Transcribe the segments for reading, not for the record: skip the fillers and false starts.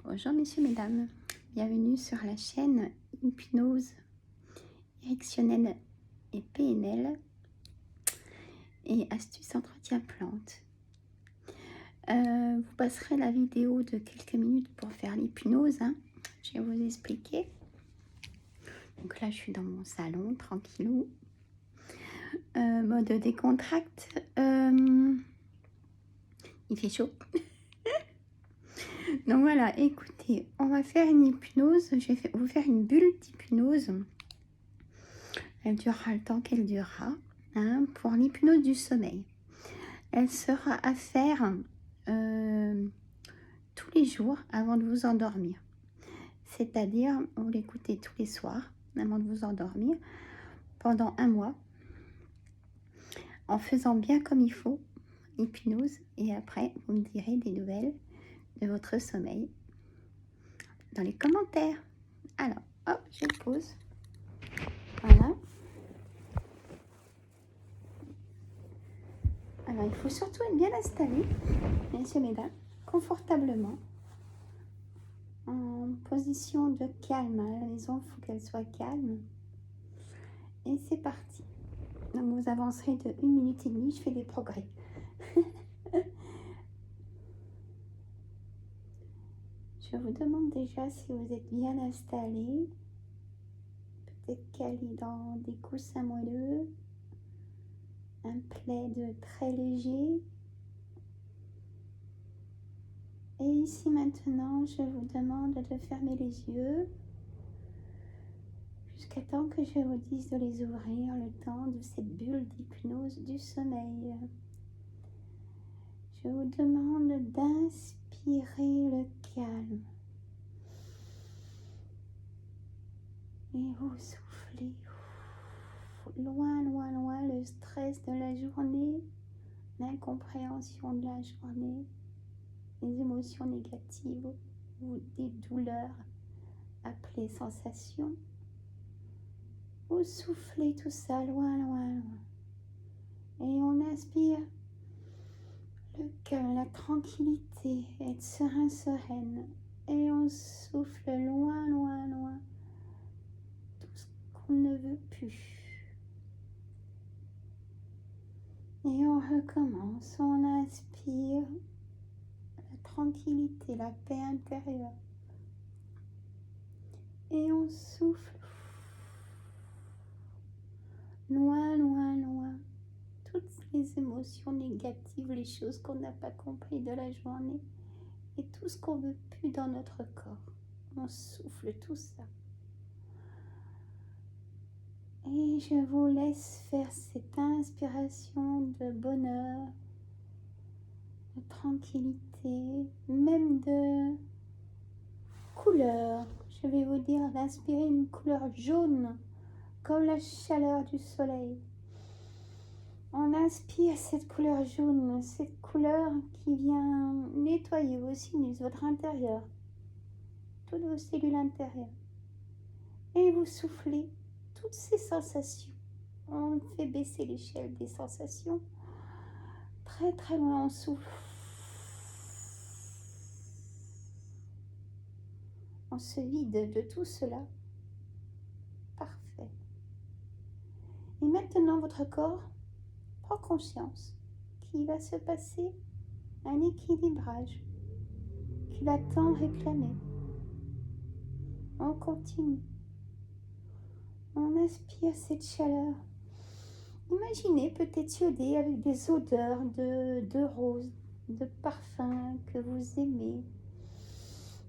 Bonjour messieurs, mesdames, bienvenue sur la chaîne Hypnose érectionnelle et PNL et astuces entretien plante. Vous passerez la vidéo de quelques minutes pour faire l'hypnose, hein. Je vais vous expliquer. Donc là je suis dans mon salon, tranquillou. Mode décontracte, il fait chaud. Donc voilà, écoutez, on va faire une hypnose. Je vais vous faire une bulle d'hypnose. Elle durera le temps qu'elle durera, hein, pour l'hypnose du sommeil. Elle sera à faire tous les jours avant de vous endormir. C'est-à-dire, vous l'écoutez tous les soirs avant de vous endormir pendant 1 mois, en faisant bien comme il faut, hypnose, et après, vous me direz des nouvelles de votre sommeil dans les commentaires. Alors, hop, je pose. Voilà. Alors, il faut surtout être bien installé, messieurs, mesdames, confortablement, en position de calme. À la maison, il faut qu'elle soit calme. Et c'est parti. Donc, vous avancerez de 1 minute et demie, je fais des progrès. Je vous demande déjà si vous êtes bien installé, peut-être calé dans des coussins moelleux, un plaid très léger. Et ici maintenant, je vous demande de fermer les yeux jusqu'à temps que je vous dise de les ouvrir, le temps de cette bulle d'hypnose du sommeil. Je vous demande d'inspirer le calme. Et vous soufflez loin, loin, loin le stress de la journée, l'incompréhension de la journée, les émotions négatives ou des douleurs appelées sensations. Vous soufflez tout ça loin, loin, loin. Et on inspire le calme, la tranquillité, être serein, sereine. Et on souffle loin, loin, loin tout ce qu'on ne veut plus. Et on recommence, on inspire la tranquillité, la paix intérieure. Et on souffle loin, loin, loin toutes les émotions négatives, les choses qu'on n'a pas compris de la journée et tout ce qu'on ne veut plus dans notre corps. On souffle tout ça. Et je vous laisse faire cette inspiration de bonheur, de tranquillité, même de couleur. Je vais vous dire d'inspirer une couleur jaune, comme la chaleur du soleil. On inspire cette couleur jaune, cette couleur qui vient nettoyer vos sinus, votre intérieur, toutes vos cellules intérieures. Et vous soufflez toutes ces sensations. On fait baisser l'échelle des sensations. Très très loin, on souffle. On se vide de tout cela. Parfait. Et maintenant, votre corps prend conscience qu'il va se passer un équilibrage qu'il a tant réclamé. On continue. On inspire cette chaleur. Imaginez peut-être iodé avec des odeurs de roses, de parfums que vous aimez.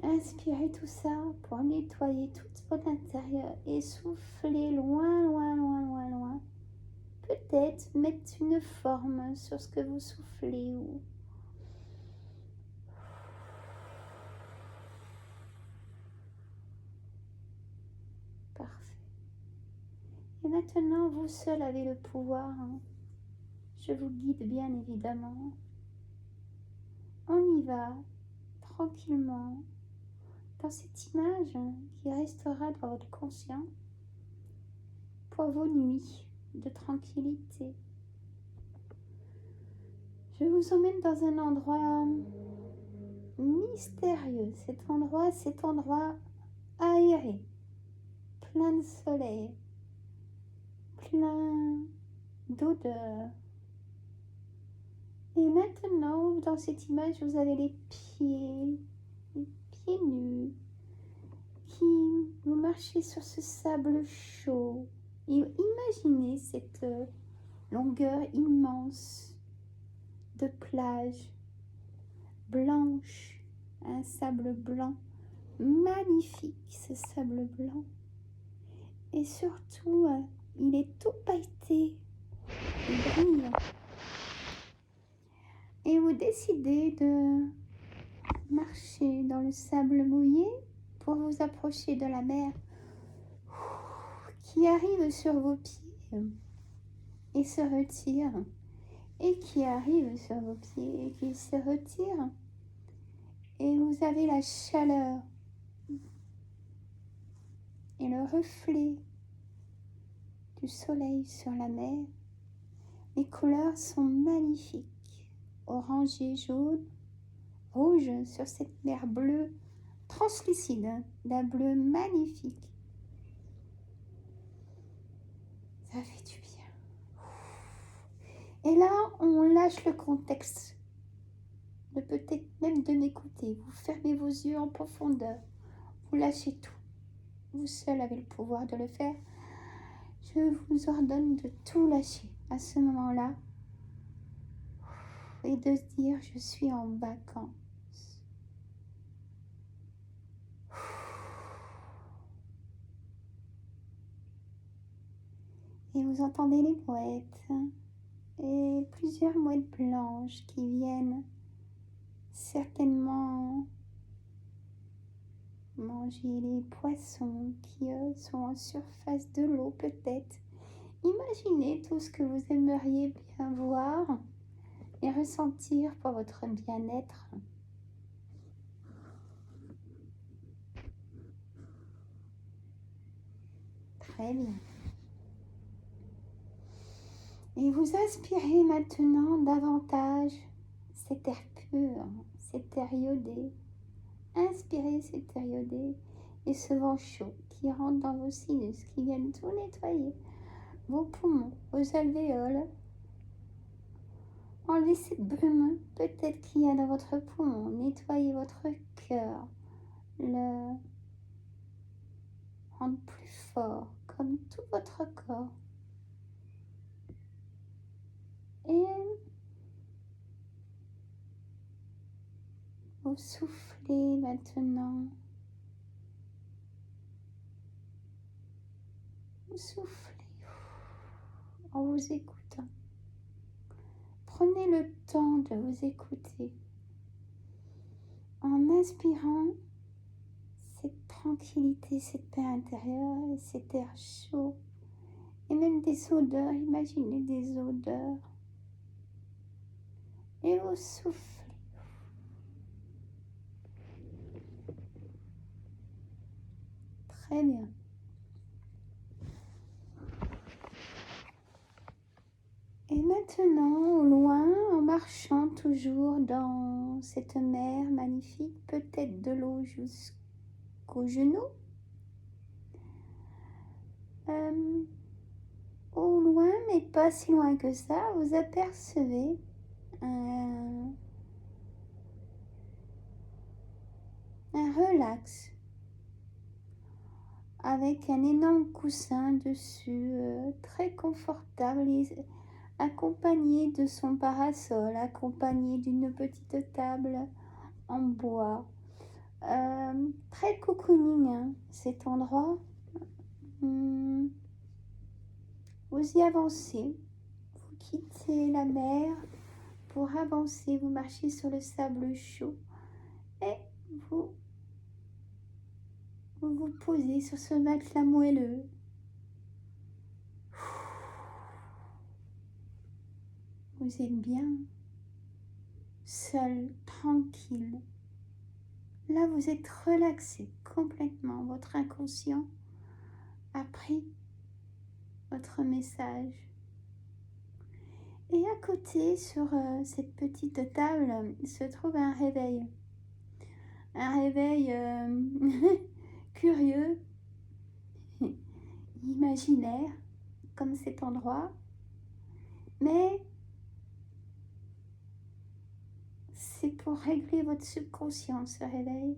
Inspirez tout ça pour nettoyer tout votre intérieur et soufflez loin, loin, loin, loin, loin. Peut-être mettre une forme sur ce que vous soufflez ou parfait. Et maintenant, vous seul avez le pouvoir. Hein. Je vous guide bien évidemment. On y va tranquillement dans cette image qui restera dans votre conscient pour vos nuits de tranquillité. Je vous emmène dans un endroit mystérieux. Cet endroit aéré, plein de soleil, plein d'odeurs. Et maintenant, dans cette image, vous avez les pieds nus, qui vous marchez sur ce sable chaud. Et imaginez cette longueur immense de plage blanche, un sable blanc, magnifique ce sable blanc. Et surtout, il est tout pailleté et brillant. Et vous décidez de marcher dans le sable mouillé pour vous approcher de la mer qui arrive sur vos pieds et se retire, et qui arrive sur vos pieds et qui se retire. Et vous avez la chaleur et le reflet du soleil sur la mer. Les couleurs sont magnifiques, orangé, jaune, rouge sur cette mer bleue translucide, d'un bleu magnifique. Ça fait du bien. Et là, on lâche le contexte, de peut-être même de m'écouter. Vous fermez vos yeux en profondeur, vous lâchez tout. Vous seul avez le pouvoir de le faire. Je vous ordonne de tout lâcher à ce moment-là et de se dire je suis en vacances. Et vous entendez les mouettes et plusieurs mouettes blanches qui viennent certainement manger les poissons qui sont en surface de l'eau peut-être. Imaginez tout ce que vous aimeriez bien voir et ressentir pour votre bien-être. Très bien. Et vous inspirez maintenant davantage cet air pur, cet air iodé. Inspirez cet air iodé et ce vent chaud qui rentre dans vos sinus, qui viennent tout nettoyer, vos poumons, vos alvéoles. Enlevez cette brume peut-être qu'il y a dans votre poumon. Nettoyez votre cœur, le rendre plus fort, comme tout votre corps. Et vous soufflez maintenant. Vous soufflez en vous écoutant. Prenez le temps de vous écouter en inspirant cette tranquillité, cette paix intérieure et cet air chaud et même des odeurs. Imaginez des odeurs et vous soufflez. Très bien. Et maintenant, au loin, en marchant toujours dans cette mer magnifique, peut-être de l'eau jusqu'aux genoux, au loin, mais pas si loin que ça, vous apercevez un relax avec un énorme coussin dessus, très confortable, et accompagné de son parasol, accompagné d'une petite table en bois. Très cocooning, hein, cet endroit. Vous y avancez, vous quittez la mer pour avancer, vous marchez sur le sable chaud et vous vous posez sur ce matelas moelleux. Vous êtes bien, seul, tranquille. Là, vous êtes relaxé complètement. Votre inconscient a pris votre message. Et à côté, sur cette petite table, se trouve un réveil. un réveil curieux, imaginaire, comme cet endroit, mais c'est pour régler votre subconscient, ce réveil.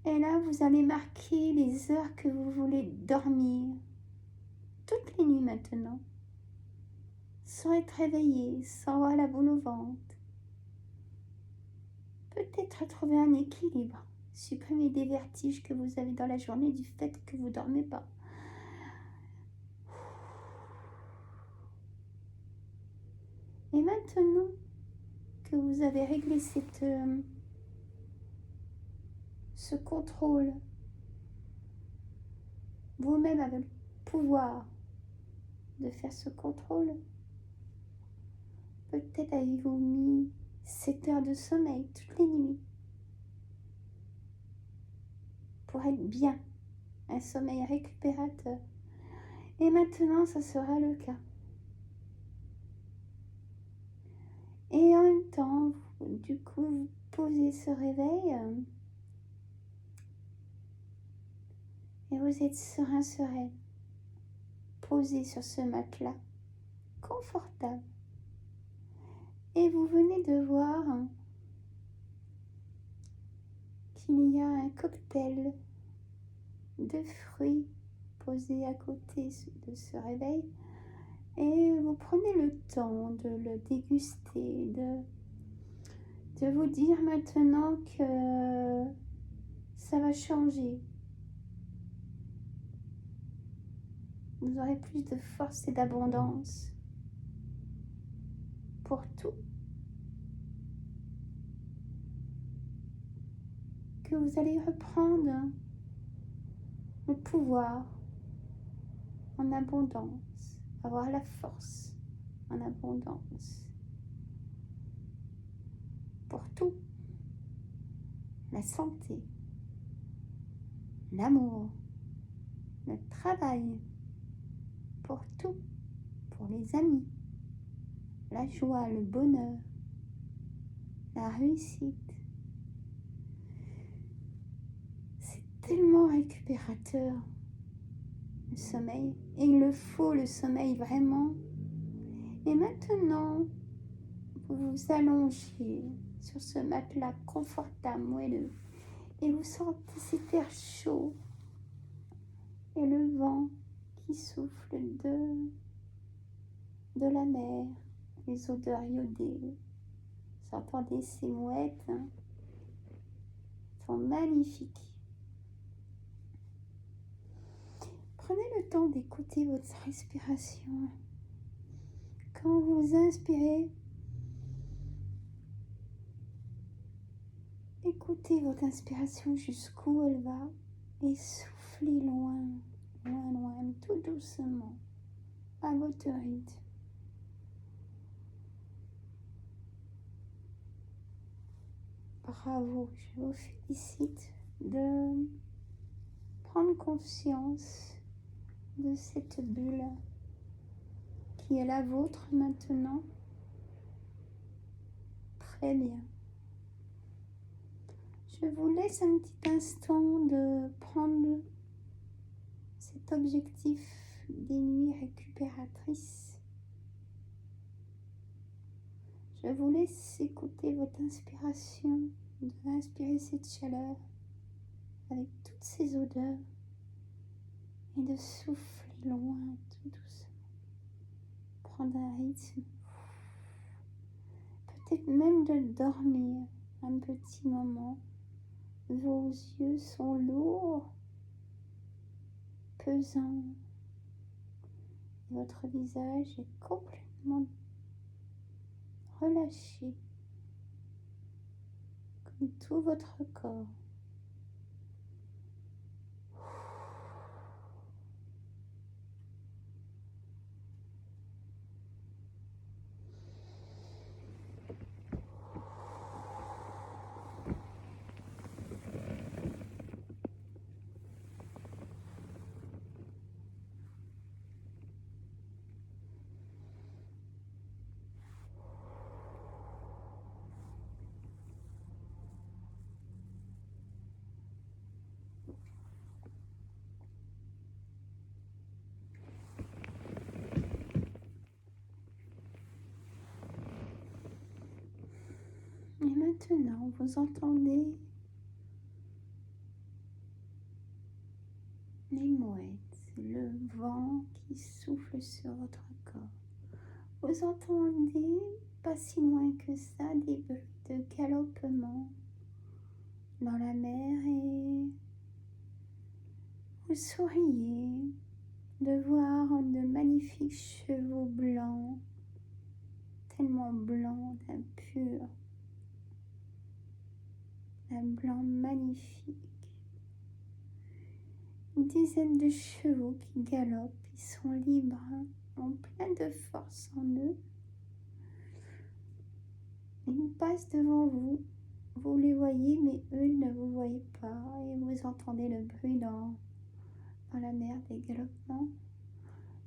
Et là, vous allez marquer les heures que vous voulez dormir, toutes les nuits maintenant, sans être réveillé, sans avoir la boule au ventre. Peut-être retrouver un équilibre, supprimer des vertiges que vous avez dans la journée du fait que vous ne dormez pas. Et maintenant que vous avez réglé ce contrôle, vous-même avez le pouvoir de faire ce contrôle. Peut-être avez-vous mis 7 heures de sommeil toutes les nuits pour être bien, un sommeil récupérateur. Et maintenant, ça sera le cas. Et en même temps, du coup, vous posez ce réveil et vous êtes serein, sereine, posé sur ce matelas, confortable. Et vous venez de voir qu'il y a un cocktail de fruits posé à côté de ce réveil. Et vous prenez le temps de le déguster, de vous dire maintenant que ça va changer. Vous aurez plus de force et d'abondance pour tout. Que vous allez reprendre le pouvoir en abondance, avoir la force en abondance pour tout. La santé, l'amour, le travail, pour tout, pour les amis, la joie, le bonheur, la réussite. C'est tellement récupérateur, le sommeil. Et il le faut, le sommeil, vraiment. Et maintenant, vous vous allongez sur ce matelas confortable, moelleux, et vous sentez cet air chaud et le vent qui souffle de la mer, les odeurs iodées. Vous entendez ces mouettes, elles sont magnifiques. Prenez le temps d'écouter votre respiration. Quand vous inspirez, écoutez votre inspiration jusqu'où elle va et soufflez loin, loin, loin, tout doucement, à votre rythme. Bravo, je vous félicite de prendre conscience de cette bulle qui est la vôtre maintenant. Très bien. Je vous laisse un petit instant de prendre cet objectif des nuits récupératrices. Je vous laisse écouter votre inspiration, d'inspirer cette chaleur avec toutes ces odeurs et de souffler loin tout doucement. Prendre un rythme, peut-être même de dormir un petit moment. Vos yeux sont lourds, pesants. Votre visage est complètement relâché, comme tout votre corps. maintenant, vous entendez les mouettes, le vent qui souffle sur votre corps. Vous entendez, pas si loin que ça, des bruits de galopement dans la mer et vous souriez de voir de magnifiques chevaux blancs, tellement blancs, d'un pur, d'un blanc magnifique. Une dizaine de chevaux qui galopent, ils sont libres, ont plein de force en eux. Ils passent devant vous, vous les voyez, mais eux ne vous voient pas, et vous entendez le bruit dans la mer des galopements.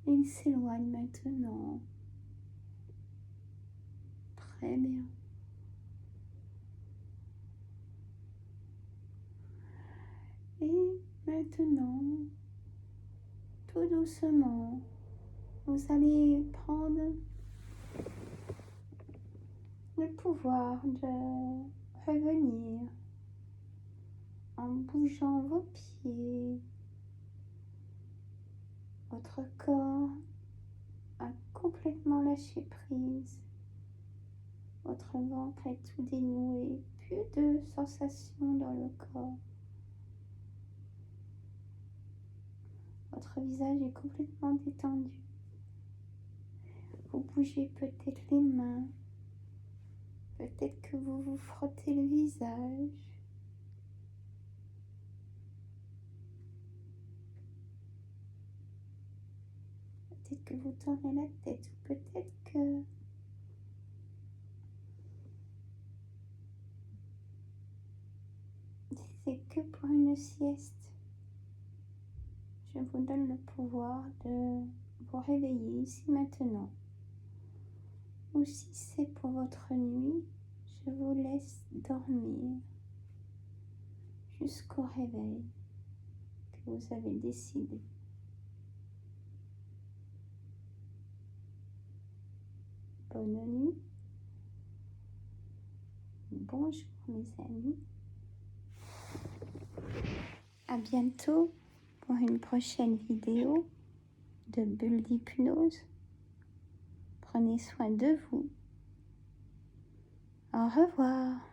Ils s'éloignent maintenant. Très bien. Et maintenant, tout doucement, vous allez prendre le pouvoir de revenir en bougeant vos pieds. Votre corps a complètement lâché prise. Votre ventre est tout dénoué, plus de sensations dans le corps. Votre visage est complètement détendu. Vous bougez peut-être les mains. Peut-être que vous vous frottez le visage. Peut-être que vous tournez la tête. Ou peut-être que c'est que pour une sieste. Je vous donne le pouvoir de vous réveiller ici maintenant. Ou si c'est pour votre nuit, je vous laisse dormir jusqu'au réveil que vous avez décidé. Bonne nuit. Bonjour mes amis. À bientôt pour une prochaine vidéo de bulles d'hypnose. Prenez soin de vous. Au revoir.